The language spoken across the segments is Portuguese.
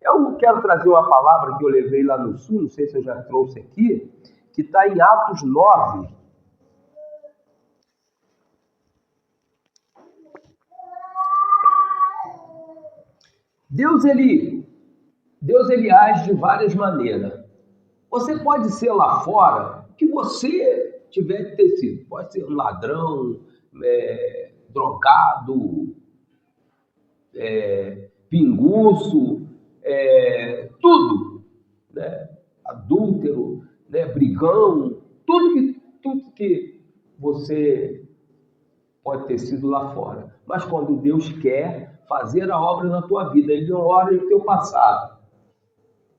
Eu quero trazer uma palavra que eu levei lá no sul, não sei se eu já trouxe aqui, que está em Atos 9. Deus ele age de várias maneiras. Você pode ser lá fora o que você tiver que ter sido. Pode ser um ladrão, drogado, pinguço, tudo, né? Adúltero, né? Brigão, tudo que você pode ter sido lá fora. Mas quando Deus quer fazer a obra na tua vida, Ele não olha o teu passado.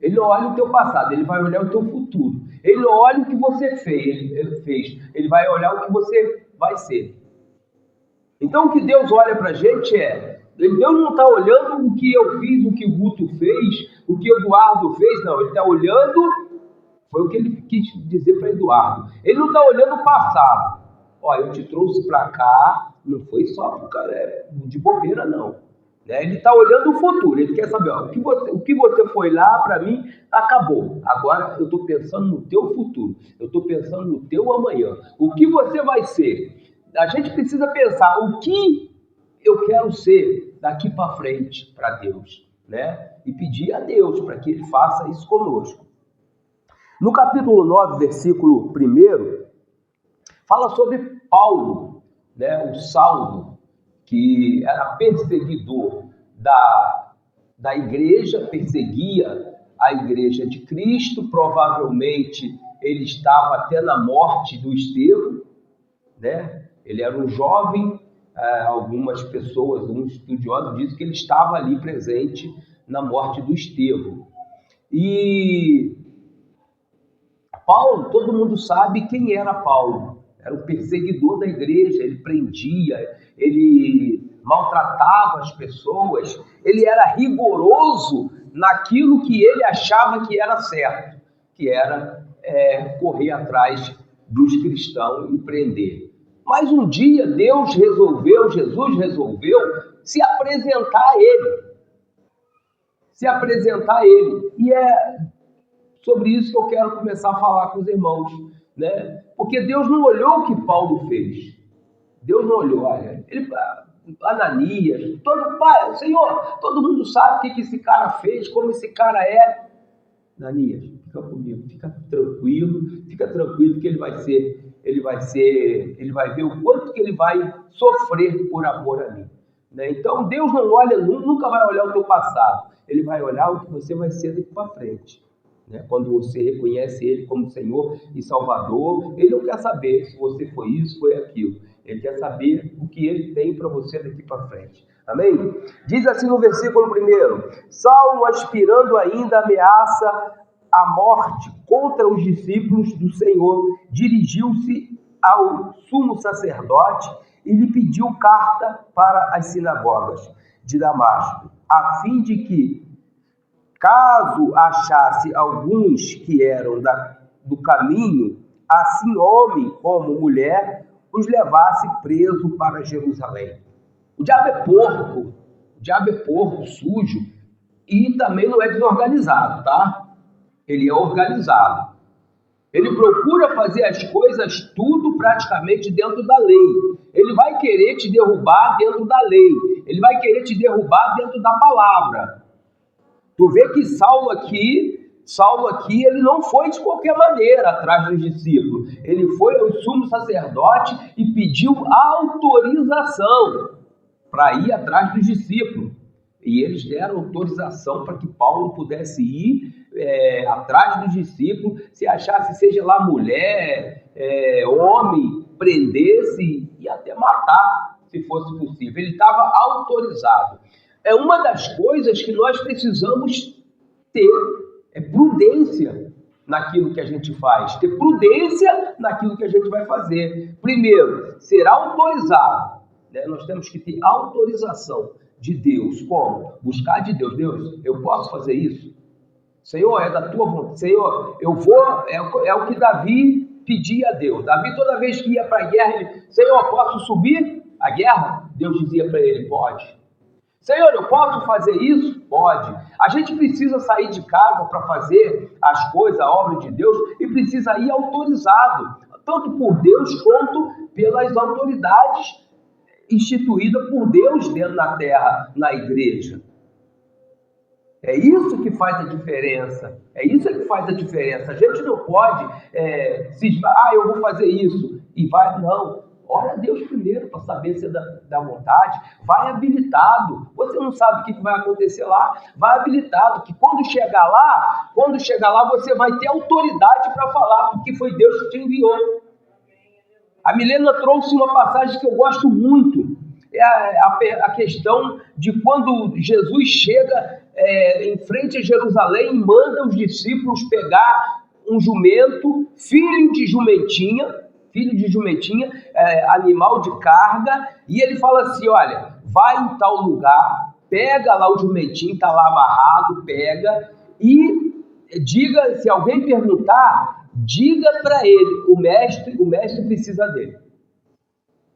Ele não olha o teu passado, Ele vai olhar o teu futuro. Ele não olha o que você fez. Ele vai olhar o que você vai ser. Então o que Deus olha pra gente Deus não está olhando o que eu fiz, o que o Guto fez, o que o Eduardo fez, não. Ele está olhando, foi o que ele quis dizer para Eduardo. Ele não está olhando o passado. Ó, eu te trouxe para cá, não foi só de bobeira, não. Ele está olhando o futuro, ele quer saber, ó, o que você foi lá para mim, acabou. Agora eu estou pensando no teu futuro, eu estou pensando no teu amanhã. O que você vai ser? A gente precisa pensar o que eu quero ser daqui para frente para Deus, né? E pedir a Deus para que Ele faça isso conosco. No capítulo 9, versículo 1, fala sobre Paulo, né? O Saulo, que era perseguidor da igreja, perseguia a igreja de Cristo, provavelmente ele estava até na morte do Estevão, né? Ele era um jovem, algumas pessoas, alguns estudiosos dizem que ele estava ali presente na morte do Estevão. E Paulo, todo mundo sabe quem era Paulo. Era um perseguidor da igreja, ele prendia, ele maltratava as pessoas, ele era rigoroso naquilo que ele achava que era certo, que era correr atrás dos cristãos e prender. Mas um dia Jesus resolveu se apresentar a ele. E é sobre isso que eu quero começar a falar com os irmãos, né? Porque Deus não olhou o que Paulo fez. Deus não olhou, olha, Ananias, Senhor, todo mundo sabe o que esse cara fez, como esse cara é. Ananias, fica comigo, fica tranquilo que ele vai ver o quanto que ele vai sofrer por amor a mim. Né? Então Deus nunca vai olhar o teu passado, Ele vai olhar o que você vai ser daqui para frente. Né? Quando você reconhece Ele como Senhor e Salvador, Ele não quer saber se você foi isso, foi aquilo. Ele quer saber o que Ele tem para você daqui para frente. Amém? Diz assim no versículo 1: Saulo, aspirando ainda, ameaça a morte contra os discípulos do Senhor, dirigiu-se ao sumo sacerdote e lhe pediu carta para as sinagogas de Damasco, a fim de que, caso achasse alguns que eram do caminho, assim homem como mulher, os levasse preso para Jerusalém. O diabo é porco, sujo, e também não é desorganizado, tá? Ele é organizado. Ele procura fazer as coisas tudo praticamente dentro da lei. Ele vai querer te derrubar dentro da lei. Ele vai querer te derrubar dentro da palavra. Tu vê que Saulo aqui, ele não foi de qualquer maneira atrás dos discípulos. Ele foi ao sumo sacerdote e pediu autorização para ir atrás dos discípulos. E eles deram autorização para que Paulo pudesse ir atrás dos discípulos, se achasse, seja lá mulher, homem, prendesse e até matar, se fosse possível. Ele estava autorizado. É uma das coisas que nós precisamos ter, prudência naquilo que a gente faz, ter prudência naquilo que a gente vai fazer. Primeiro, ser autorizado, né? Nós temos que ter autorização de Deus. Como? Buscar de Deus. Deus, eu posso fazer isso? Senhor, é da tua vontade. Senhor, eu vou... É o que Davi pedia a Deus. Davi, toda vez que ia para a guerra, ele... Senhor, posso subir a guerra? Deus dizia para ele, pode. Senhor, eu posso fazer isso? Pode. A gente precisa sair de casa para fazer as coisas, a obra de Deus, e precisa ir autorizado, tanto por Deus quanto pelas autoridades instituídas por Deus dentro da terra, na igreja. É isso que faz a diferença. É isso que faz a diferença. A gente não pode eu vou fazer isso e vai, não. Ora a Deus primeiro para saber se é da vontade. Vai habilitado. Você não sabe o que vai acontecer lá. Vai habilitado, que quando chegar lá você vai ter autoridade para falar, porque foi Deus que te enviou. A Milena trouxe uma passagem que eu gosto muito. É a questão de quando Jesus chega em frente a Jerusalém e manda os discípulos pegar um jumento, filho de jumentinha, animal de carga, e ele fala assim, olha, vai em tal lugar, pega lá o jumentinho, está lá amarrado, pega, e diga, se alguém perguntar, diga para ele, o mestre precisa dele.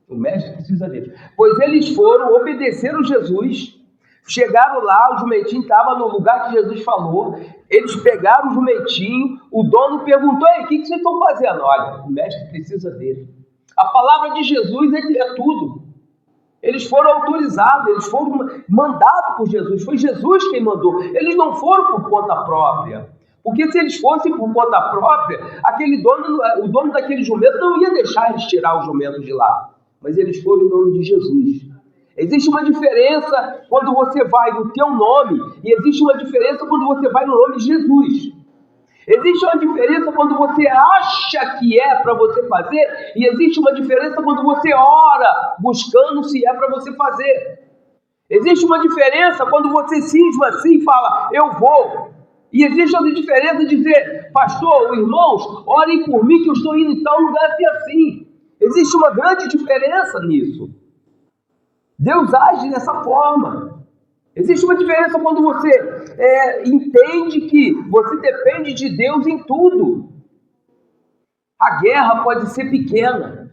O mestre precisa dele. Pois eles foram, obedeceram Jesus, chegaram lá, o jumentinho estava no lugar que Jesus falou, eles pegaram o jumentinho, o dono perguntou, o que vocês estão fazendo? Olha, o mestre precisa dele. A palavra de Jesus é tudo. Eles foram autorizados, eles foram mandados por Jesus, foi Jesus quem mandou, eles não foram por conta própria. Porque se eles fossem por conta própria, o dono daquele jumento não ia deixar eles tirar o jumento de lá. Mas eles foram em nome de Jesus. Existe uma diferença quando você vai no teu nome e existe uma diferença quando você vai no nome de Jesus. Existe uma diferença quando você acha que é para você fazer e existe uma diferença quando você ora buscando se é para você fazer. Existe uma diferença quando você cisma assim e fala, eu vou. E existe outra diferença de dizer, pastor, irmãos, orem por mim que eu estou indo em tal lugar assim. Existe uma grande diferença nisso. Deus age dessa forma. Existe uma diferença quando você entende que você depende de Deus em tudo. A guerra pode ser pequena,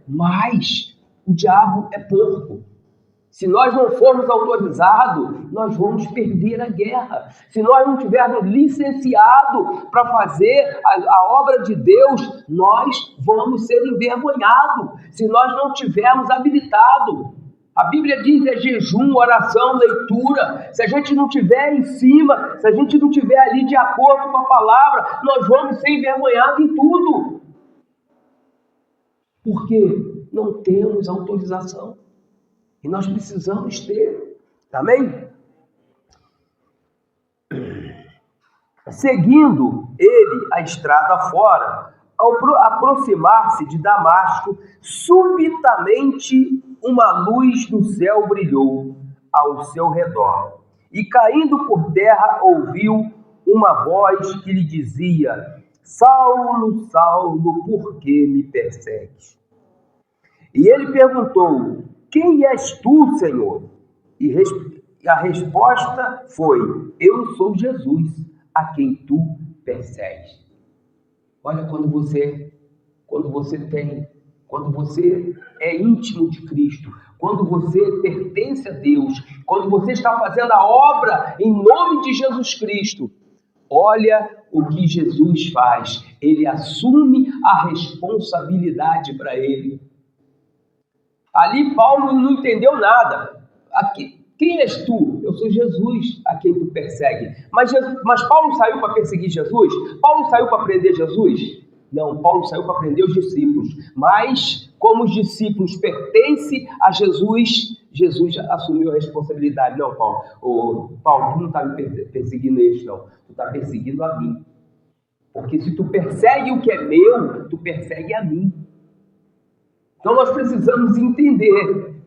mas o diabo é porco. Se nós não formos autorizados, nós vamos perder a guerra. Se nós não tivermos licenciado para fazer a obra de Deus, nós vamos ser envergonhados. Se nós não tivermos habilitado. A Bíblia diz jejum, oração, leitura. Se a gente não tiver em cima, se a gente não tiver ali de acordo com a palavra, nós vamos ser envergonhados em tudo. Porque não temos autorização. E nós precisamos ter. Amém? Seguindo ele a estrada fora, ao aproximar-se de Damasco, subitamente uma luz do céu brilhou ao seu redor. E caindo por terra, ouviu uma voz que lhe dizia, Saulo, Saulo, por que me persegues? E ele perguntou, quem és tu, Senhor? E a resposta foi, eu sou Jesus, a quem tu persegues. Olha, quando você é íntimo de Cristo, quando você pertence a Deus, quando você está fazendo a obra em nome de Jesus Cristo, olha o que Jesus faz. Ele assume a responsabilidade para ele. Ali Paulo não entendeu nada. Quem és tu? Eu sou Jesus, a quem tu persegue. Mas Paulo saiu para perseguir Jesus? Paulo saiu para prender Jesus? Não, Paulo saiu para prender os discípulos. Mas, como os discípulos pertencem a Jesus, Jesus assumiu a responsabilidade. Não, Paulo, tu não está me perseguindo eles, não. Tu está perseguindo a mim. Porque se tu persegue o que é meu, tu persegue a mim. Então nós precisamos entender,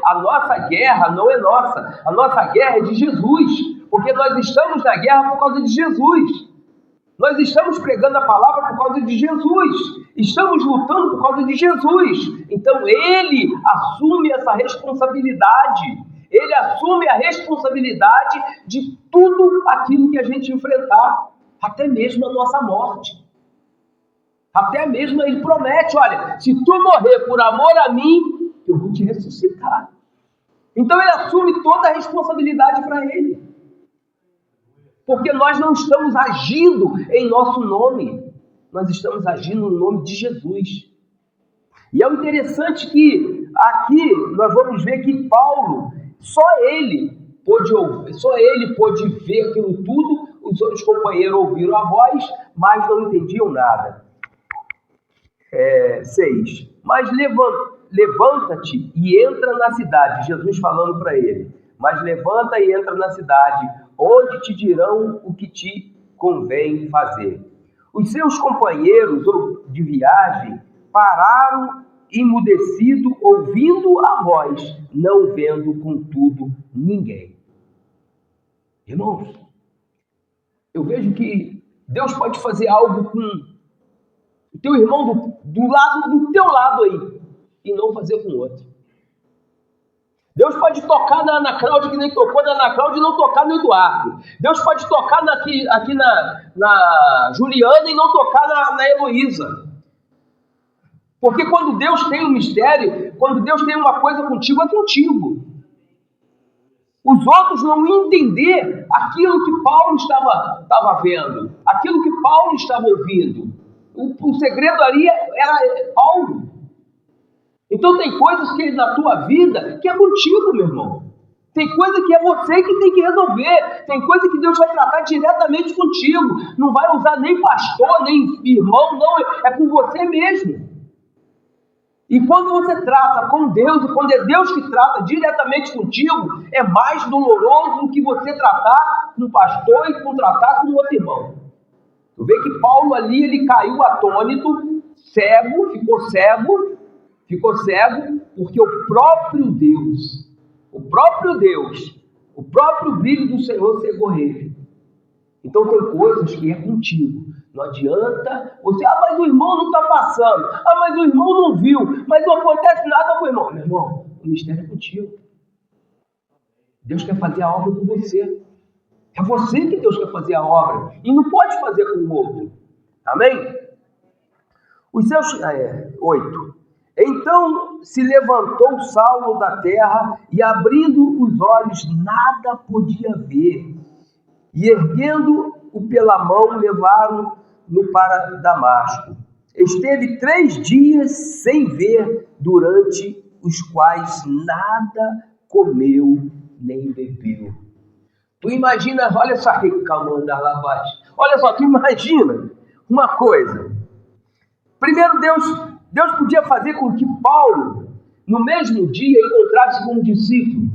a nossa guerra não é nossa, a nossa guerra é de Jesus, porque nós estamos na guerra por causa de Jesus, nós estamos pregando a palavra por causa de Jesus, estamos lutando por causa de Jesus, então Ele assume essa responsabilidade, Ele assume a responsabilidade de tudo aquilo que a gente enfrentar, até mesmo a nossa morte. Até mesmo ele promete, olha, se tu morrer por amor a mim, eu vou te ressuscitar. Então ele assume toda a responsabilidade para ele. Porque nós não estamos agindo em nosso nome. Nós estamos agindo no nome de Jesus. E é interessante que aqui nós vamos ver que Paulo, só ele pôde ouvir, só ele pôde ver aquilo tudo. Os outros companheiros ouviram a voz, mas não entendiam nada. 6. Mas levanta-te e entra na cidade. Jesus falando para ele. Mas levanta e entra na cidade, onde te dirão o que te convém fazer. Os seus companheiros de viagem pararam emudecido, ouvindo a voz, não vendo, contudo, ninguém. Irmãos, eu vejo que Deus pode fazer algo com o teu irmão do teu lado aí, e não fazer com o outro. Deus pode tocar na Ana Cláudia, que nem tocou na Ana Cláudia, e não tocar no Eduardo. Deus pode tocar aqui na Juliana e não tocar na Heloísa. Porque quando Deus tem um mistério, quando Deus tem uma coisa contigo, é contigo. Os outros não entender aquilo que Paulo estava vendo, aquilo que Paulo estava ouvindo. O segredo ali era Paulo. Então tem coisas que na tua vida que é contigo, meu irmão. Tem coisa que é você que tem que resolver. Tem coisa que Deus vai tratar diretamente contigo. Não vai usar nem pastor, nem irmão, não. É com você mesmo. E quando você trata com Deus, e quando é Deus que trata diretamente contigo, é mais doloroso do que você tratar com o pastor e tratar com o outro irmão. Tu vê que Paulo ali, ele caiu atônito, ficou cego, porque o próprio brilho do Senhor cegou ele. Então tem coisas que é contigo. Não adianta você, mas o irmão não está passando, mas o irmão não viu, mas não acontece nada com o irmão. Meu irmão, o mistério é contigo. Deus quer fazer a obra com você. É você que Deus quer fazer a obra. E não pode fazer com o outro. Amém? Os seus... 8. Então se levantou Saulo da terra e, abrindo os olhos, nada podia ver. E, erguendo-o pela mão, levaram-no para Damasco. Esteve 3 dias sem ver, durante os quais nada comeu nem bebeu. Tu imagina, olha só, calma, andar lá abaixo. Olha só, tu imagina uma coisa. Primeiro, Deus podia fazer com que Paulo, no mesmo dia, encontrasse com um discípulo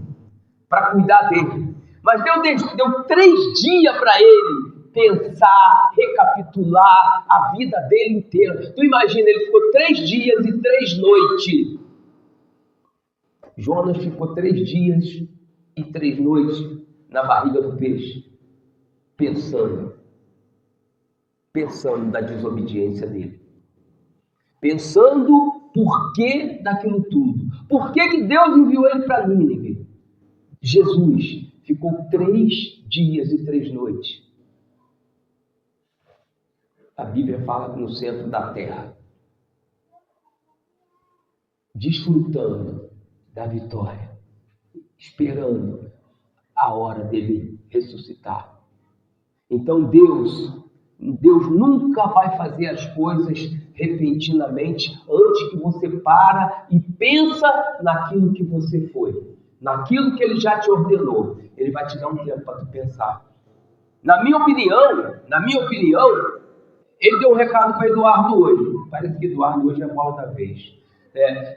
para cuidar dele. Mas Deus deu 3 dias para ele pensar, recapitular a vida dele inteira. Tu imagina, ele ficou 3 dias e 3 noites. Jonas ficou 3 dias e 3 noites na barriga do peixe, pensando da desobediência dele. Pensando por que daquilo tudo. Por que Deus enviou ele para Nínive? Jesus ficou 3 dias e 3 noites. A Bíblia fala no centro da terra, desfrutando da vitória, esperando a hora dele ressuscitar. Então Deus nunca vai fazer as coisas repentinamente antes que você para e pensa naquilo que você foi, naquilo que ele já te ordenou. Ele vai te dar um tempo para tu pensar. Na minha opinião, ele deu um recado para Eduardo hoje. Parece que Eduardo hoje é a bola da vez.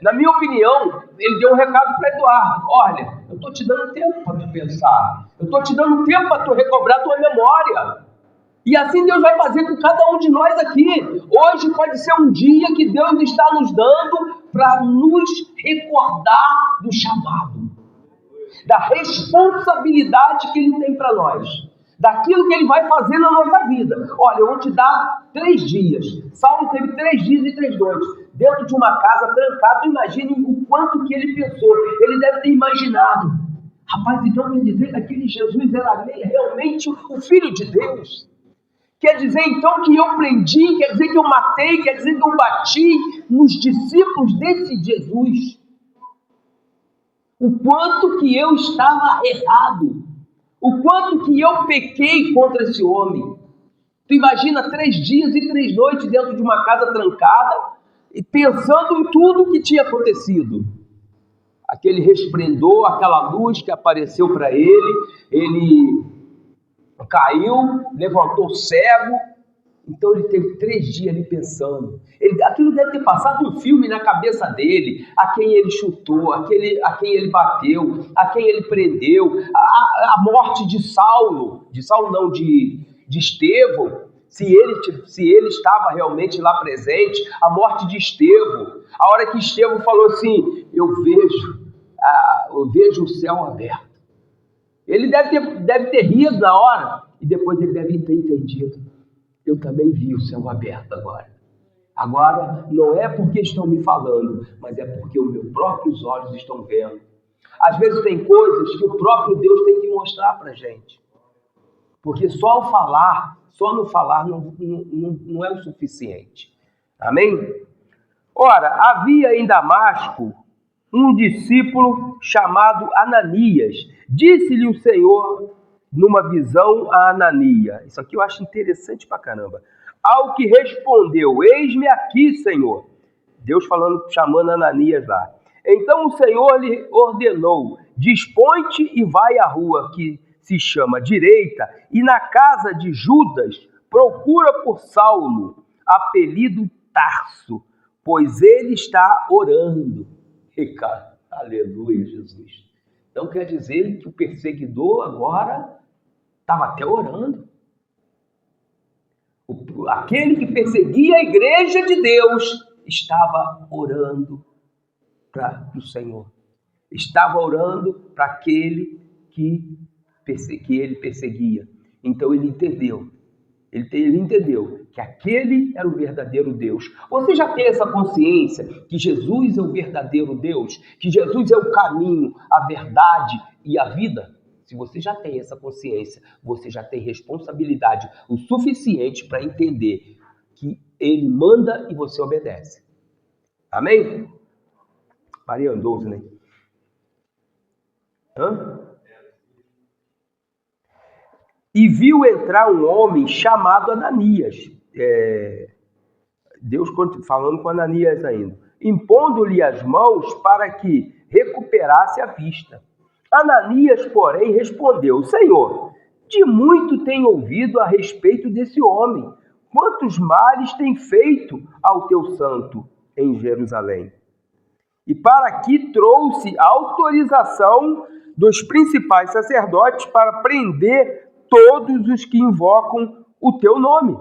Na minha opinião, ele deu um recado para Eduardo. Olha, eu estou te dando tempo para tu pensar. Eu estou te dando tempo para tu recobrar tua memória. E assim Deus vai fazer com cada um de nós aqui. Hoje pode ser um dia que Deus está nos dando para nos recordar do chamado, da responsabilidade que Ele tem para nós, daquilo que Ele vai fazer na nossa vida. Olha, eu vou te dar 3 dias. Saulo teve 3 dias e 3 noites dentro de uma casa trancado. Imagine o quanto que ele pensou. Ele deve ter imaginado. Rapaz, então quer dizer que aquele Jesus era realmente o Filho de Deus? Quer dizer então que eu prendi, quer dizer que eu matei, quer dizer que eu bati nos discípulos desse Jesus? o quanto que eu estava errado, o quanto que eu pequei contra esse homem. Tu imagina 3 dias e 3 noites dentro de uma casa trancada e pensando em tudo que tinha acontecido. Aquele resplendor, aquela luz que apareceu para ele caiu, levantou cego. Então ele teve 3 dias ali pensando. Aquilo deve ter passado um filme na cabeça dele, a quem ele chutou, a quem ele bateu, a quem ele prendeu, a morte de Saulo não, de Estevão, se ele estava realmente lá presente, a morte de Estevão, a hora que Estevão falou assim, eu vejo o céu aberto. Ele deve ter rido na hora, e depois ele deve ter entendido. Eu também vi o céu aberto agora. Agora, não é porque estão me falando, mas é porque os meus próprios olhos estão vendo. Às vezes tem coisas que o próprio Deus tem que mostrar para a gente. Porque só no falar não é o suficiente. Amém? Ora, havia em Damasco um discípulo chamado Ananias. Disse-lhe o Senhor numa visão a Ananias. Isso aqui eu acho interessante pra caramba. Ao que respondeu, eis-me aqui, Senhor. Deus chamando Ananias lá. Então o Senhor lhe ordenou, dispõe-te e vai à rua que se chama Direita, e na casa de Judas procura por Saulo, apelido Tarso, pois ele está orando. E, cara, aleluia, Jesus. Então quer dizer que o perseguidor agora estava até orando. Aquele que perseguia a igreja de Deus estava orando para o Senhor. Estava orando para aquele que ele perseguia. Então ele entendeu. Ele entendeu que aquele era o verdadeiro Deus. Você já tem essa consciência que Jesus é o verdadeiro Deus? Que Jesus é o caminho, a verdade e a vida? Se você já tem essa consciência, você já tem responsabilidade o suficiente para entender que Ele manda e você obedece. Amém? Maria andou, né? E viu entrar um homem chamado Ananias. Deus falando com Ananias ainda. Impondo-lhe as mãos para que recuperasse a vista. Ananias, porém, respondeu, Senhor, de muito tenho ouvido a respeito desse homem. Quantos males tem feito ao teu santo em Jerusalém? E para aqui trouxe autorização dos principais sacerdotes para prender todos os que invocam o teu nome.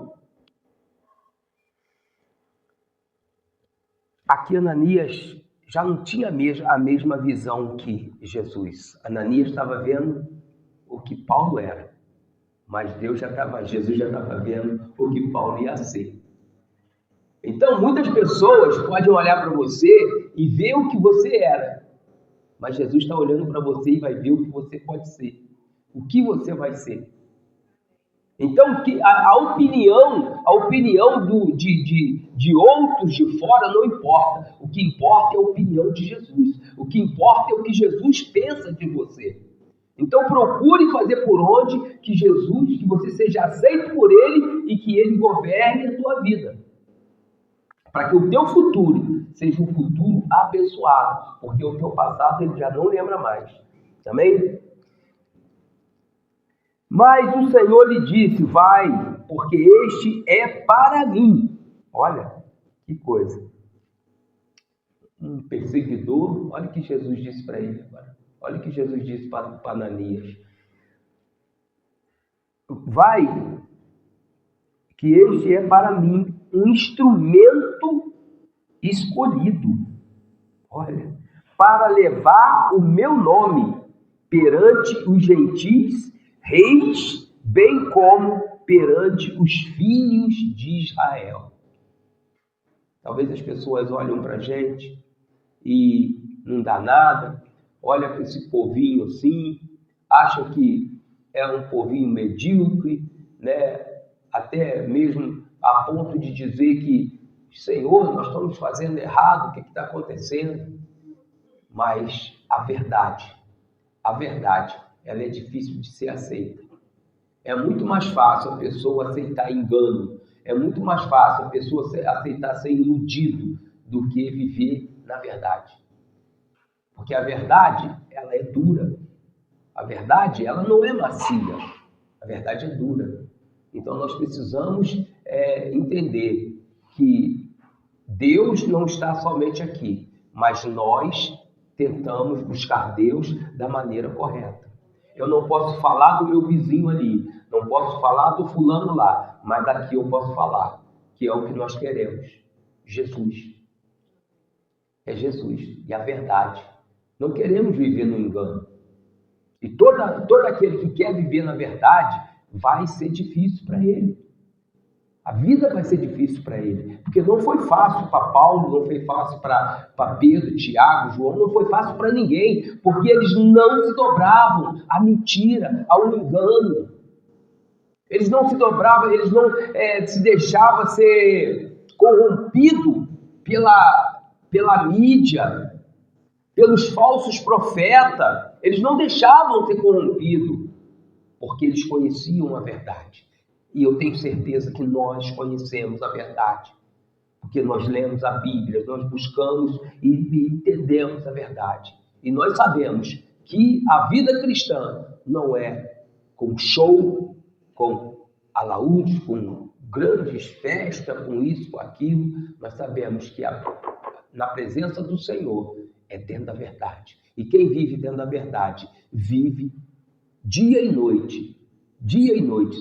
Aqui Ananias já não tinha a mesma visão que Jesus. Ananias estava vendo o que Paulo era, mas Jesus já estava vendo o que Paulo ia ser. Então, muitas pessoas podem olhar para você e ver o que você era, mas Jesus está olhando para você e vai ver o que você pode ser, o que você vai ser. Então, a opinião de outros de fora não importa. O que importa é a opinião de Jesus. O que importa é o que Jesus pensa de você. Então, procure fazer por onde que você seja aceito por Ele e que Ele governe a tua vida. Para que o teu futuro seja um futuro abençoado. Porque o teu passado Ele já não lembra mais. Amém? Mas o Senhor lhe disse, vai, porque este é para mim. Olha, que coisa. Um perseguidor, olha o que Jesus disse para ele agora. Olha o que Jesus disse para Ananias. Vai, que este é para mim um instrumento escolhido. Olha, para levar o meu nome perante os gentis, reis, bem como perante os filhos de Israel. Talvez as pessoas olham para a gente e não dá nada, olha para esse povinho assim, acham que é um povinho medíocre, né? Até mesmo a ponto de dizer que, Senhor, nós estamos fazendo errado, o que está acontecendo? Mas a verdade, ela é difícil de ser aceita. É muito mais fácil a pessoa aceitar engano, é muito mais fácil a pessoa aceitar ser iludido do que viver na verdade. Porque a verdade, ela é dura. A verdade, ela não é macia. A verdade é dura. Então, nós precisamos entender que Deus não está somente aqui, mas nós tentamos buscar Deus da maneira correta. Eu não posso falar do meu vizinho ali, não posso falar do fulano lá, mas daqui eu posso falar, que é o que nós queremos. Jesus. É Jesus e a verdade. Não queremos viver no engano. E todo aquele que quer viver na verdade, vai ser difícil para ele. A vida vai ser difícil para ele. Porque não foi fácil para Paulo, não foi fácil para Pedro, Tiago, João, não foi fácil para ninguém. Porque eles não se dobravam à mentira, ao engano. Eles não se dobravam, eles não se deixavam ser corrompido pela mídia, pelos falsos profetas. Eles não deixavam ser corrompido, porque eles conheciam a verdade. E eu tenho certeza que nós conhecemos a verdade, porque nós lemos a Bíblia, nós buscamos e entendemos a verdade. E nós sabemos que a vida cristã não é com show, com alaúde, com grandes festas, com isso, com aquilo. Nós sabemos que na presença do Senhor é dentro da verdade. E quem vive dentro da verdade, vive dia e noite,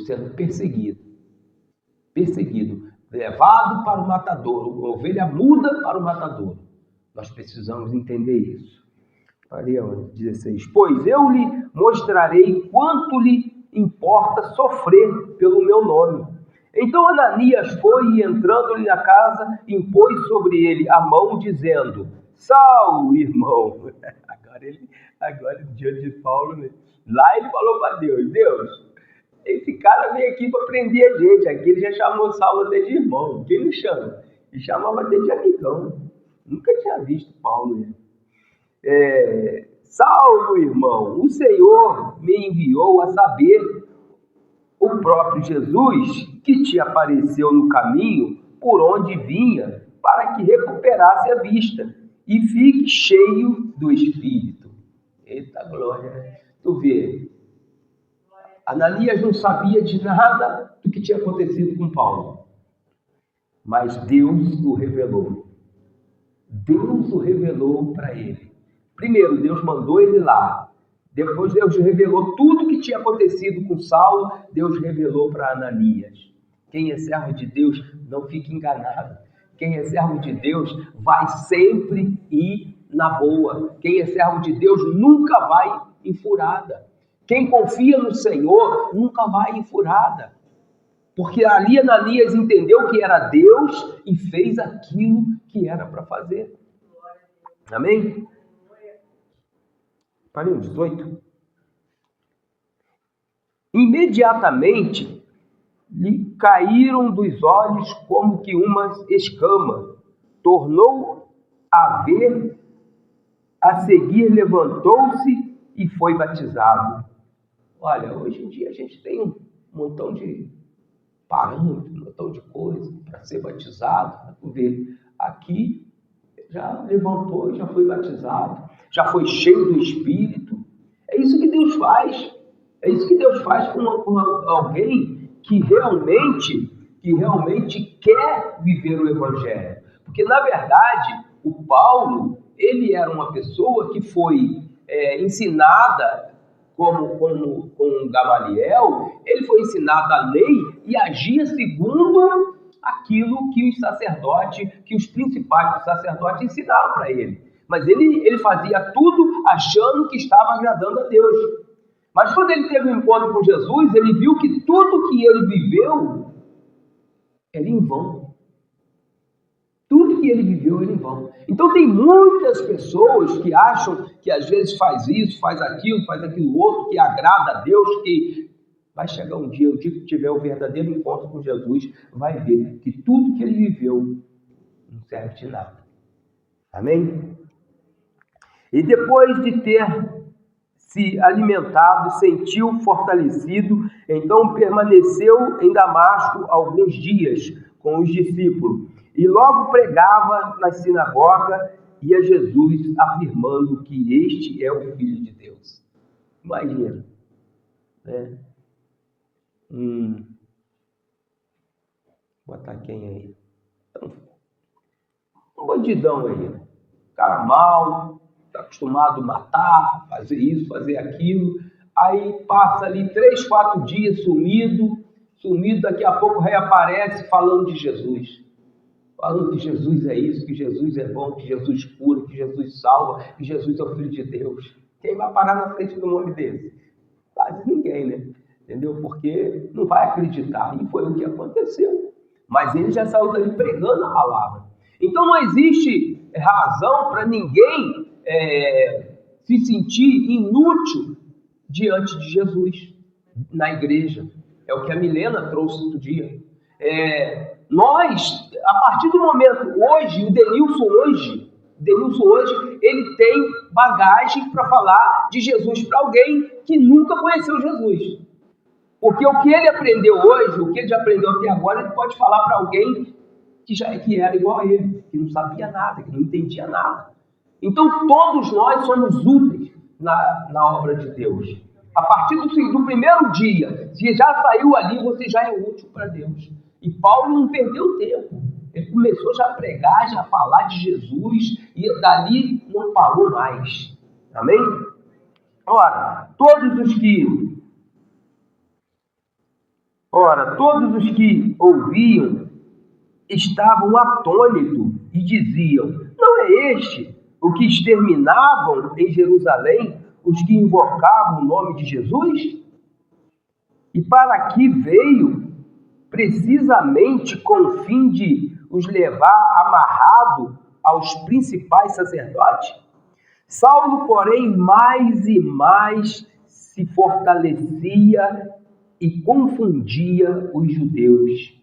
sendo perseguido, levado para o matadouro, ovelha muda para o matadouro. Nós precisamos entender isso. Olha 16. Pois eu lhe mostrarei quanto lhe importa sofrer pelo meu nome. Então Ananias foi e, entrando-lhe na casa, impôs sobre ele a mão, dizendo: Saulo, irmão. Agora diante de Paulo, né? Lá ele falou para Deus: Deus, esse cara veio aqui para prender a gente. Aqui ele já chamou Saulo até de irmão. Quem não chama? Ele chamava até de amigão. Nunca tinha visto Paulo, né? Saulo, irmão, o Senhor me enviou a saber, o próprio Jesus, que te apareceu no caminho por onde vinha, para que recuperasse a vista e fique cheio do Espírito. Eita glória, né? Tu vê, Ananias não sabia de nada do que tinha acontecido com Paulo, mas Deus o revelou. Deus o revelou para ele. Primeiro, Deus mandou ele lá. Depois, Deus revelou tudo que tinha acontecido com Saulo. Deus revelou para Ananias. Quem é servo de Deus, não fique enganado. Quem é servo de Deus, vai sempre ir na boa. Quem é servo de Deus, nunca vai em furada. Quem confia no Senhor, nunca vai em furada. Porque ali Ananias entendeu que era Deus e fez aquilo que era para fazer. Amém? Parei, 18. Imediatamente lhe caíram dos olhos como que umas escamas. Tornou a ver, a seguir levantou-se e foi batizado. Olha, hoje em dia a gente tem um montão de parâmetros, um montão de coisa para ser batizado. Vamos ver, aqui já levantou, já foi batizado, já foi cheio do Espírito. É isso que Deus faz. É isso que Deus faz com alguém que realmente quer viver o Evangelho. Porque, na verdade, o Paulo, ele era uma pessoa que foi ensinada como Gamaliel. Ele foi ensinado a lei e agia segundo aquilo que os sacerdotes, que os principais dos sacerdotes ensinaram para ele. Mas ele fazia tudo achando que estava agradando a Deus. Mas quando ele teve um encontro com Jesus, ele viu que tudo que ele viveu era em vão. Tudo que ele viveu era em vão. Então tem muitas pessoas que acham que às vezes faz isso, faz aquilo outro, que agrada a Deus, que vai chegar um dia, o dia que tiver o verdadeiro encontro com Jesus, vai ver que tudo que ele viveu não serve de nada. Amém? E depois de ter se alimentado, sentiu fortalecido, então permaneceu em Damasco alguns dias com os discípulos. E logo pregava na sinagoga e a Jesus, afirmando que este é o Filho de Deus. Imagina, né? Vou botar quem aí? Então, um bandidão aí, né? Cara mau, está acostumado a matar, fazer isso, fazer aquilo. Aí passa ali 3, 4 dias sumido, daqui a pouco reaparece falando de Jesus. Falando que Jesus é isso, que Jesus é bom, que Jesus cura, que Jesus salva, que Jesus é o Filho de Deus. Quem vai parar na frente do nome desse? Quase ninguém, né? Entendeu? Porque não vai acreditar. E foi o que aconteceu. Mas ele já saiu dali pregando a palavra. Então não existe razão para ninguém se sentir inútil diante de Jesus na igreja. É o que a Milena trouxe outro dia. Nós, a partir do momento, hoje, o Denilson hoje, ele tem bagagem para falar de Jesus para alguém que nunca conheceu Jesus. Porque o que ele aprendeu hoje, o que ele já aprendeu até agora, ele pode falar para alguém que era igual a ele, que não sabia nada, que não entendia nada. Então, todos nós somos úteis na obra de Deus. A partir do primeiro dia, se já saiu ali, você já é útil para Deus. E Paulo não perdeu tempo. Ele começou já a pregar, já a falar de Jesus, e dali não parou mais. Amém? Ora, todos os que ouviam estavam atônitos e diziam: não é este o que exterminavam em Jerusalém os que invocavam o nome de Jesus? E para aqui veio precisamente com o fim de os levar amarrado aos principais sacerdotes? Saulo, porém, mais e mais se fortalecia e confundia os judeus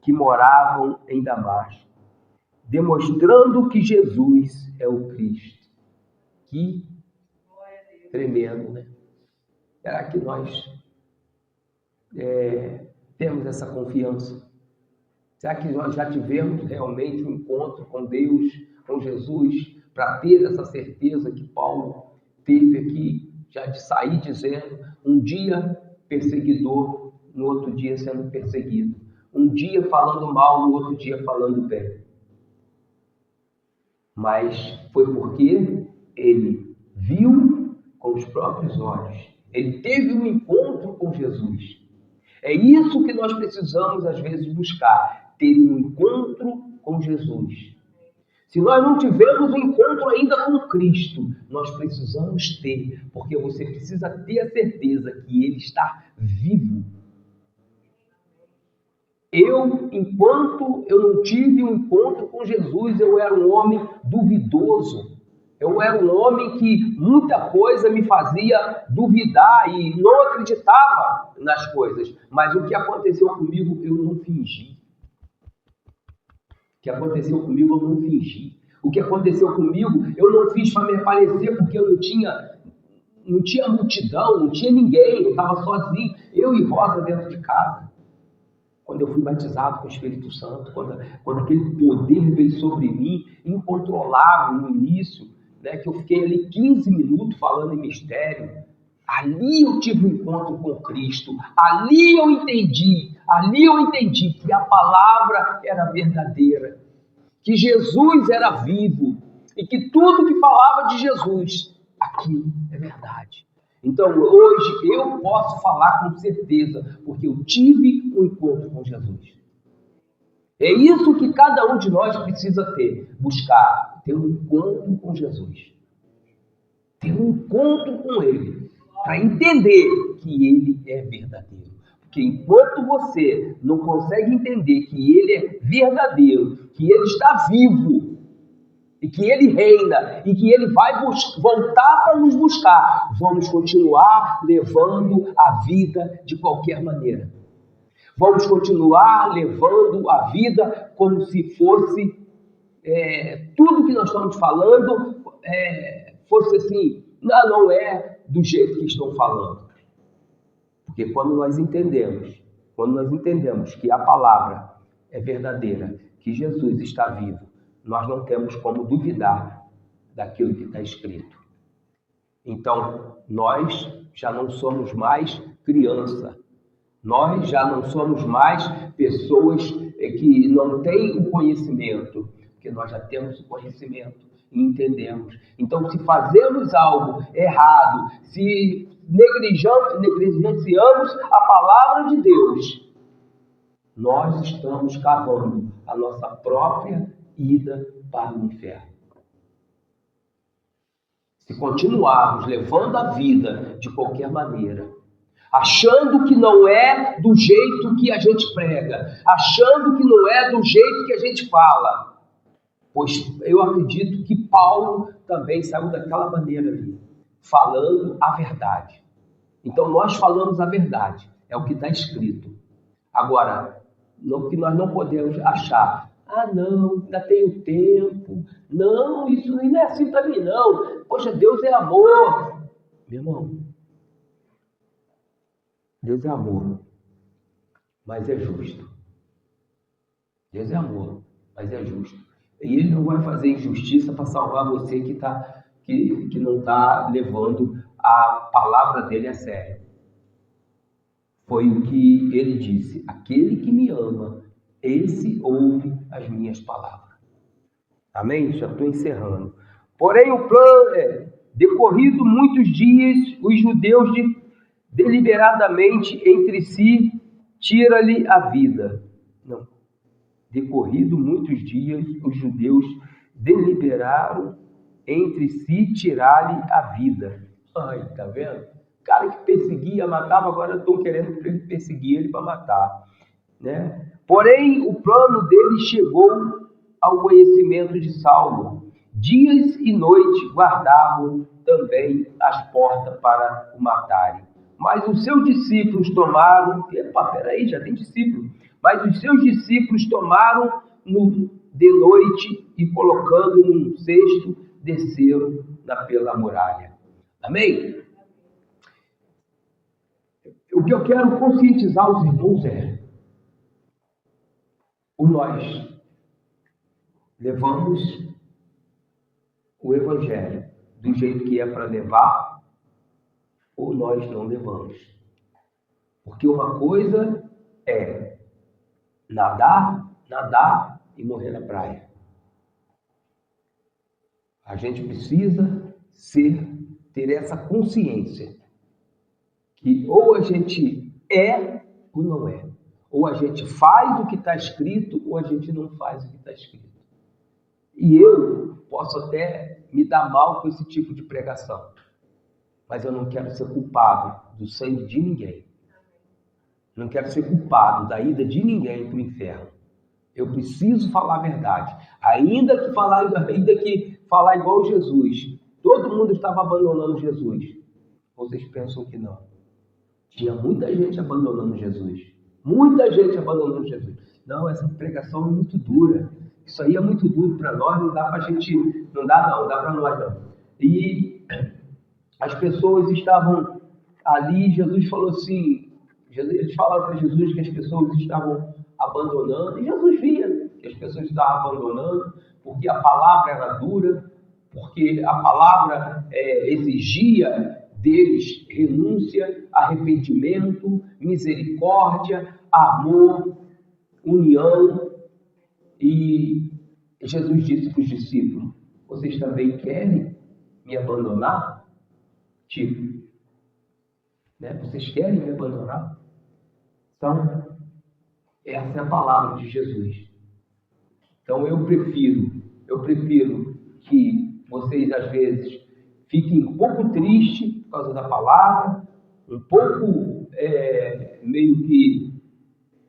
que moravam em Damasco, demonstrando que Jesus é o Cristo. Que tremendo, né? Será que nós temos essa confiança? Será que nós já tivemos realmente um encontro com Deus, com Jesus, para ter essa certeza que Paulo teve aqui, já de sair dizendo: um dia perseguidor, no outro dia sendo perseguido. Um dia falando mal, no outro dia falando bem. Mas foi porque ele viu com os próprios olhos. Ele teve um encontro com Jesus. É isso que nós precisamos, às vezes, buscar. Ter um encontro com Jesus. Se nós não tivermos um encontro ainda com Cristo, nós precisamos ter. Porque você precisa ter a certeza que Ele está vivo. Enquanto eu não tive um encontro com Jesus, eu era um homem duvidoso. Eu era um homem que muita coisa me fazia duvidar e não acreditava nas coisas. Mas o que aconteceu comigo, eu não fingi. O que aconteceu comigo, eu não fingi. O que aconteceu comigo, eu não fiz para me aparecer, porque eu não tinha multidão, não tinha ninguém, eu estava sozinho, eu e Rosa dentro de casa. Quando eu fui batizado com o Espírito Santo, quando aquele poder veio sobre mim, incontrolável no início, né, que eu fiquei ali 15 minutos falando em mistério, ali eu tive um encontro com Cristo, ali eu entendi que a palavra era verdadeira, que Jesus era vivo e que tudo que falava de Jesus, aquilo é verdade. Então, hoje eu posso falar com certeza, porque eu tive um encontro com Jesus. É isso que cada um de nós precisa ter, buscar, ter um encontro com Jesus. Ter um encontro com Ele, para entender que Ele é verdadeiro. Porque enquanto você não consegue entender que Ele é verdadeiro, que Ele está vivo, e que Ele reina, e que Ele vai voltar para nos buscar, vamos continuar levando a vida de qualquer maneira. Vamos continuar levando a vida como se fosse tudo que nós estamos falando fosse assim, não é do jeito que estão falando. Porque quando nós entendemos que a palavra é verdadeira, que Jesus está vivo, nós não temos como duvidar daquilo que está escrito. Então, nós já não somos mais criança. Nós já não somos mais pessoas que não têm o conhecimento, porque nós já temos o conhecimento e entendemos. Então, se fazemos algo errado, se negligenciamos a palavra de Deus, nós estamos cavando a nossa própria ida para o inferno. Se continuarmos levando a vida de qualquer maneira, achando que não é do jeito que a gente prega, achando que não é do jeito que a gente fala, pois eu acredito que Paulo também saiu daquela maneira ali, falando a verdade. Então nós falamos a verdade, é o que está escrito. Agora, o que nós não podemos achar, não, ainda tenho tempo, não, isso não é assim para mim não, poxa, Deus é amor. Meu irmão, Deus é amor, mas é justo. Deus é amor, mas é justo. E Ele não vai fazer injustiça para salvar você que não está levando a palavra dele a sério. Foi o que Ele disse: aquele que me ama, esse ouve as minhas palavras. Amém? Já estou encerrando. Porém, o plano é: decorrido muitos dias, os judeus deliberadamente entre si tira-lhe a vida. Não. Decorrido muitos dias, os judeus deliberaram entre si tirar-lhe a vida. Ai, tá vendo? O cara que perseguia, matava, agora estão querendo perseguir ele para matar, né? Porém, o plano dele chegou ao conhecimento de Saulo. Dias e noites guardavam também as portas para o matarem. Mas os seus discípulos tomaram... peraí, já tem discípulo. Mas os seus discípulos tomaram de noite e, colocando num cesto, desceram pela muralha. Amém? O que eu quero conscientizar os irmãos é: nós levamos o Evangelho do jeito que é para levar, ou nós não levamos. Porque uma coisa é nadar e morrer na praia. A gente precisa ter essa consciência que ou a gente é ou não é. Ou a gente faz o que está escrito, ou a gente não faz o que está escrito. E eu posso até me dar mal com esse tipo de pregação, mas eu não quero ser culpado do sangue de ninguém. Não quero ser culpado da ida de ninguém para o inferno. Eu preciso falar a verdade. Ainda que falar igual Jesus. Todo mundo estava abandonando Jesus. Vocês pensam que não? Tinha muita gente abandonando Jesus. Muita gente abandonando Jesus. Não, essa pregação é muito dura. Isso aí é muito duro para nós, não dá para a gente... Não dá para nós não. E as pessoas estavam ali, Jesus falou assim... Eles falaram para Jesus que as pessoas estavam abandonando, e Jesus via que as pessoas estavam abandonando, porque a palavra era dura, porque a palavra exigia deles renúncia, arrependimento, misericórdia, amor, união. E Jesus disse para os discípulos: vocês também querem me abandonar? Tipo, né? Vocês querem me abandonar? Então, essa é a palavra de Jesus. Então, eu prefiro que vocês, às vezes, fiquem um pouco tristes por causa da palavra, um pouco, meio que,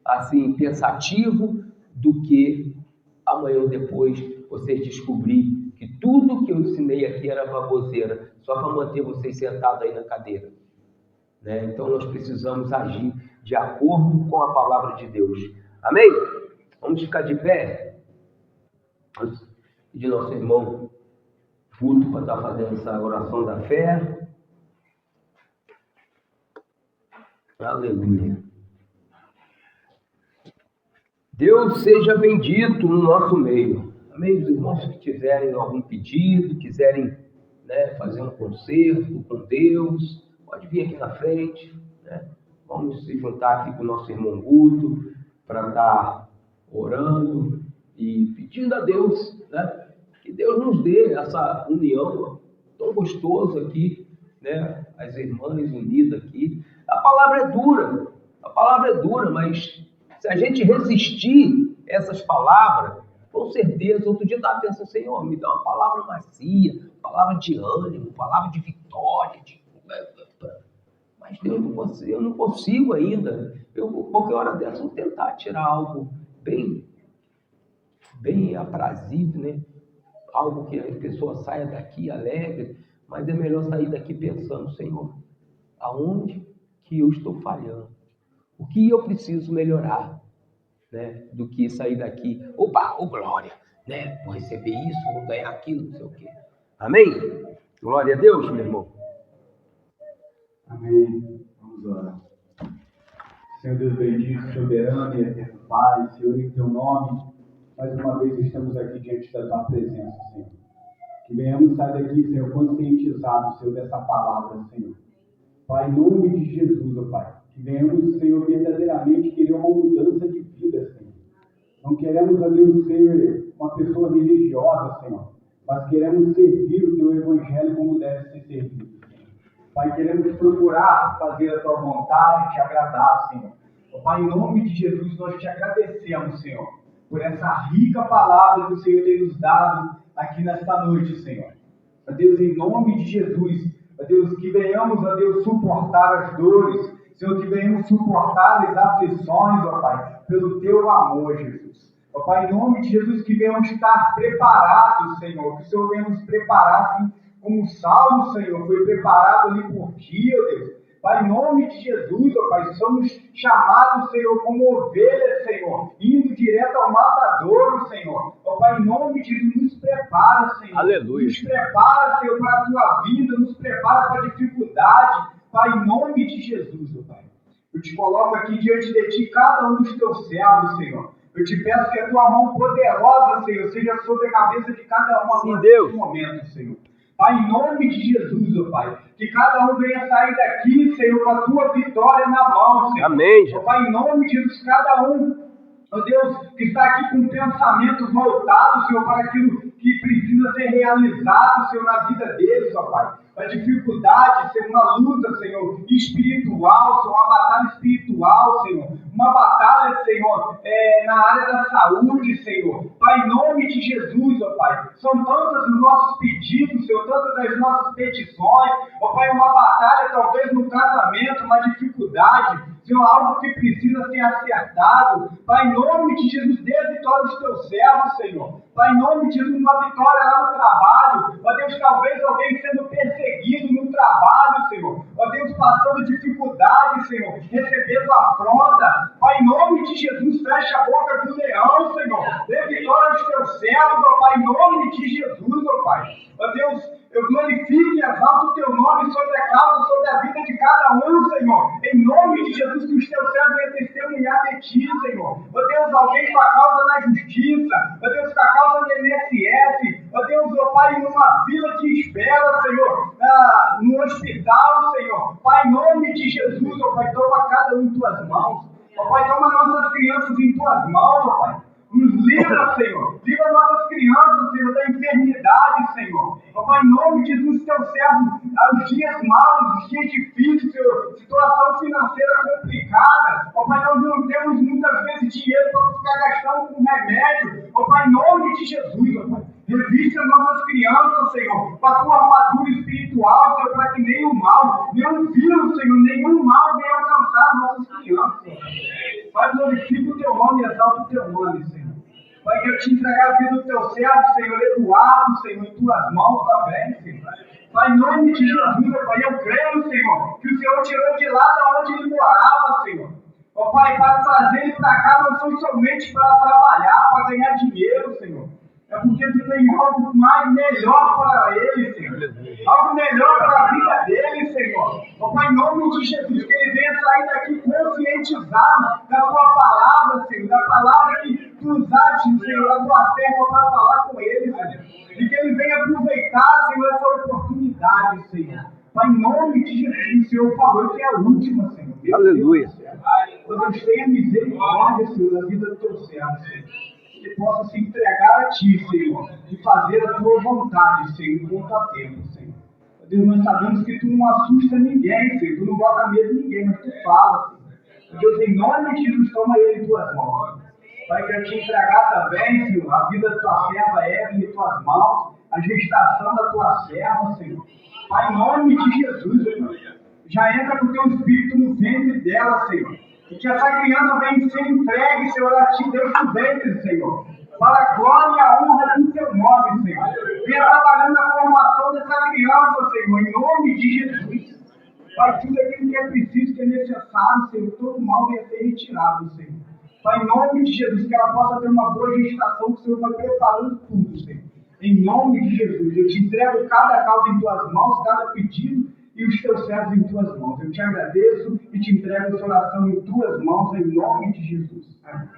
assim, pensativo, do que amanhã ou depois vocês descobrirem que tudo que eu ensinei aqui era baboseira, só para manter vocês sentados aí na cadeira. Né? Então, nós precisamos agir de acordo com a palavra de Deus. Amém? Vamos ficar de pé? Antes de nosso irmão culto para estar fazendo essa oração da fé. Aleluia. Deus seja bendito no nosso meio. Amém? Os irmãos que tiverem algum pedido, quiserem, né, fazer um concerto com Deus, pode vir aqui na frente, né? Vamos se juntar aqui com o nosso irmão Guto para estar orando e pedindo a Deus, né, que Deus nos dê essa união tão gostosa aqui, né? As irmãs unidas aqui. A palavra é dura, mas se a gente resistir essas palavras, com certeza, outro dia eu estava pensando, Senhor, me dá uma palavra macia, palavra de ânimo, palavra de vitória, mas Deus, eu não consigo ainda. Qualquer hora dessa, eu vou tentar tirar algo bem aprazível, né? Algo que a pessoa saia daqui alegre, mas é melhor sair daqui pensando, Senhor, aonde que eu estou falhando? O que eu preciso melhorar, né? Do que sair daqui, opa, glória, né? Vou receber isso, vou ganhar aquilo, não sei o quê. Amém? Glória a Deus, meu irmão. Amém. Vamos orar. Senhor Deus bendito, soberano e eterno Pai, Senhor, em teu nome, mais uma vez estamos aqui diante da tua presença, Senhor. Que venhamos sair daqui, Senhor, conscientizados, Senhor, dessa palavra, Senhor. Pai, em nome de Jesus, ó Pai, que venhamos, Senhor, verdadeiramente querer uma mudança de vida, Senhor. Não queremos, ó Deus, ser uma pessoa religiosa, Senhor, mas queremos servir o teu evangelho como deve ser servido, Senhor. Pai, queremos procurar fazer a tua vontade e te agradar, Senhor. Ó Pai, em nome de Jesus, nós te agradecemos, Senhor, por essa rica palavra que o Senhor tem nos dado aqui nesta noite, Senhor. Ó Deus, em nome de Jesus, ó Deus, que venhamos, ó Deus, suportar as dores, Senhor, que venhamos suportar as aflições, ó Pai, pelo teu amor, Jesus. Ó Pai, em nome de Jesus, que venhamos estar preparados, Senhor, que o Senhor venha nos preparar, assim, como o salmo, Senhor, foi preparado ali por ti, ó Deus. Pai, em nome de Jesus, ó Pai, somos chamados, Senhor, como ovelhas, Senhor, indo direto ao matadouro, Senhor. Ó Pai, em nome de Jesus, nos prepara, Senhor. Aleluia. Nos prepara, Senhor, para a tua vida, nos prepara para a dificuldade. Pai, em nome de Jesus, ó Pai. Eu te coloco aqui diante de ti, cada um dos teus servos, Senhor. Eu te peço que a tua mão poderosa, Senhor, seja sobre a cabeça de cada um agora nesse momento, Senhor. Pai, em nome de Jesus, ó Pai, que cada um venha sair daqui, Senhor, com a tua vitória na mão, Senhor. Amém. Ó Pai, em nome de Jesus, cada um, ó Deus, que está aqui com o pensamento voltado, Senhor, para aquilo que precisa ser realizado, Senhor, na vida deles, ó Pai. A dificuldade, Senhor, uma luta, Senhor, espiritual, Senhor, uma batalha espiritual, Senhor, uma batalha, Senhor, na área da saúde, Senhor. Pai, em nome de Jesus, ó Pai, são tantos os nossos pedidos, Senhor, tantas as nossas petições, ó Pai, uma batalha talvez no casamento, uma dificuldade, Senhor, algo que precisa ser acertado. Pai, em nome de Jesus, dê vitória aos teus servos, Senhor. Pai, em nome de Jesus, uma vitória lá no trabalho. Ó Deus, talvez alguém sendo perseguido no trabalho, Senhor. Ó Deus, passando dificuldade, Senhor, recebendo afronta. Pai, em nome de Jesus, fecha a boca do leão, Senhor. Dê vitória aos teus servos, ó Pai, em nome de Jesus, ó Pai. Ó Deus, eu glorifico e exalto o teu nome sobre a causa, sobre a vida de cada um, Senhor. Em nome de Jesus, que os teus servos venham testemunhar de ti, Senhor. Ó Deus, alguém com a causa na justiça. Ó Deus, com a causa no INSS. Ó Deus, ó Pai, numa fila de espera, Senhor. No hospital, Senhor. Pai, em nome de Jesus, ó Pai, toma cada um em tuas mãos. Ó Pai, toma nossas crianças em tuas mãos, ó Pai. Nos livra, Senhor. Livra nossas crianças, Senhor, da enfermidade, Senhor. Ó Pai, em nome de Jesus, teu servo, os dias maus, os dias difíceis, Senhor, situação financeira complicada. Ó Pai, nós não temos muitas vezes dinheiro para ficar gastando com remédio. Ó Pai, em nome de Jesus, ó Pai. Revista as nossas crianças, Senhor, com a tua armadura espiritual, Senhor, para que nenhum mal, nenhum vírus, Senhor, nenhum mal venha alcançar nossas crianças. Pai, glorifica o teu nome e exalta o teu nome, Senhor. Pai, que eu te entregar a vida do teu servo, Senhor, Eduardo, Senhor, em tuas mãos também, Senhor. Pai, em nome de Jesus, Pai, eu creio, Senhor, que o Senhor tirou de lá de onde ele morava, Senhor. Ó Pai, para trazer ele para cá não foi somente para trabalhar, para ganhar dinheiro, Senhor. É porque tu tem algo mais melhor para ele, Senhor. Algo melhor para a vida dele, Senhor. Ó Pai, em nome de Jesus, que ele venha sair daqui conscientizado da tua palavra, Senhor. Da palavra que tu usaste, Senhor, da tua serva para falar com ele, Senhor. E que ele venha aproveitar, Senhor, essa oportunidade, Senhor. Pai, em nome de Jesus, o Senhor falou que é a última, Senhor. Meu Aleluia. Deus tenha misericórdia, Senhor, da vida do teu servo, Senhor. Que possa se entregar a Ti, Senhor, e fazer a Tua vontade, Senhor, enquanto há tempo, Senhor. Deus, nós sabemos que Tu não assusta ninguém, Senhor, Tu não bota medo de ninguém, mas Tu fala, Senhor. Deus, em nome de Jesus, toma ele em Tuas mãos. Pai, quero Te entregar também, Senhor, a vida da Tua serva Evelyn em Tuas mãos, a gestação da Tua serva, Senhor. Pai, em nome de Jesus, Senhor, já entra com o Teu Espírito no ventre dela, Senhor. E que essa criança venha ser entregue, Senhor, a Ti desde o ventre, Senhor. Para a glória e a honra do Teu nome, Senhor. Venha trabalhando na formação dessa criança, Senhor, em nome de Jesus. Pai, tudo aquilo que é preciso, que é necessário, Senhor, todo mal venha ser retirado, Senhor. Pai, em nome de Jesus, que ela possa ter uma boa gestação, que o Senhor vai preparando tudo, Senhor. Em nome de Jesus, eu te entrego cada causa em Tuas mãos, cada pedido, e os Teus servos em Tuas mãos. Eu te agradeço e te entrego essa oração em Tuas mãos, em nome de Jesus. Amém.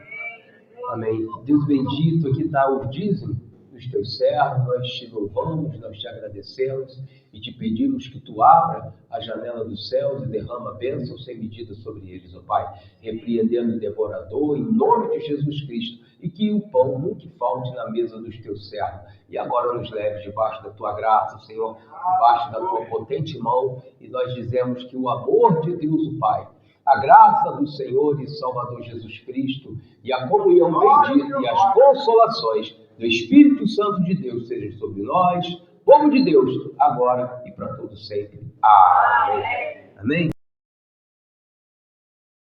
Amém. Deus bendito, aqui está o dízimo dos Teus servos, nós Te louvamos, nós Te agradecemos e Te pedimos que Tu abra a janela dos céus e derrama a bênção sem medida sobre eles, ó Pai, repreendendo o devorador, em nome de Jesus Cristo, e que o pão nunca falte na mesa dos Teus servos. E agora nos leve debaixo da Tua graça, Senhor, debaixo da Tua potente mão, e nós dizemos que o amor de Deus, o Pai, a graça do Senhor e Salvador Jesus Cristo, e a comunhão bendita e as consolações do Espírito Santo de Deus sejam sobre nós, povo de Deus, agora e para todo sempre. Amém. Amém.